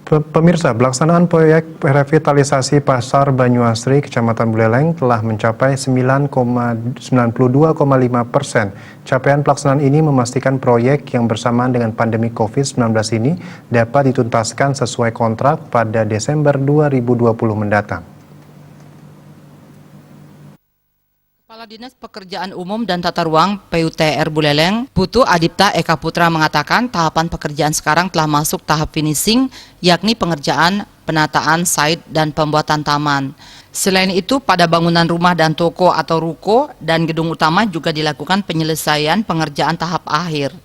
Pemirsa, pelaksanaan proyek revitalisasi Pasar Banyuasri, Kecamatan Buleleng telah mencapai 9,92,5%. Capaian pelaksanaan ini memastikan proyek yang bersamaan dengan pandemi COVID-19 ini dapat dituntaskan sesuai kontrak pada Desember 2020 mendatang. Kepala Dinas Pekerjaan Umum dan Tata Ruang PUTR Buleleng, Putu Adipta Eka Putra mengatakan tahapan pekerjaan sekarang telah masuk tahap finishing, yakni pengerjaan, penataan site, dan pembuatan taman. Selain itu, pada bangunan rumah dan toko atau ruko dan gedung utama juga dilakukan penyelesaian pengerjaan tahap akhir.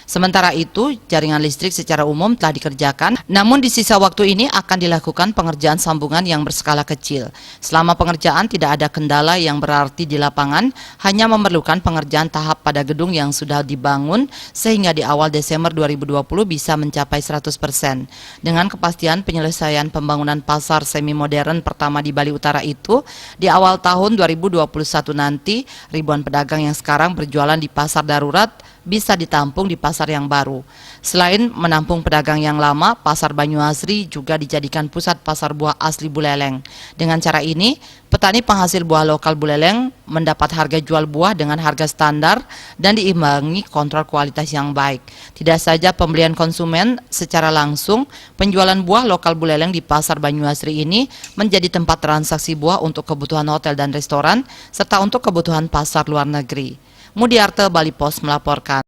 Sementara itu, jaringan listrik secara umum telah dikerjakan, namun di sisa waktu ini akan dilakukan pengerjaan sambungan yang berskala kecil. Selama pengerjaan tidak ada kendala yang berarti di lapangan, hanya memerlukan pengerjaan tahap pada gedung yang sudah dibangun, sehingga di awal Desember 2020 bisa mencapai 100%. Dengan kepastian penyelesaian pembangunan pasar semi-modern pertama di Bali Utara itu, di awal tahun 2021 nanti, ribuan pedagang yang sekarang berjualan di pasar darurat bisa ditampung di pasar yang baru. Selain menampung pedagang yang lama, Pasar Banyuasri juga dijadikan pusat pasar buah asli Buleleng. Dengan cara ini, petani penghasil buah lokal Buleleng mendapat harga jual buah dengan harga standar dan diimbangi kontrol kualitas yang baik. Tidak saja pembelian konsumen secara langsung, penjualan buah lokal Buleleng di Pasar Banyuasri ini menjadi tempat transaksi buah untuk kebutuhan hotel dan restoran, serta untuk kebutuhan pasar luar negeri. Mudiarte, Bali Post melaporkan.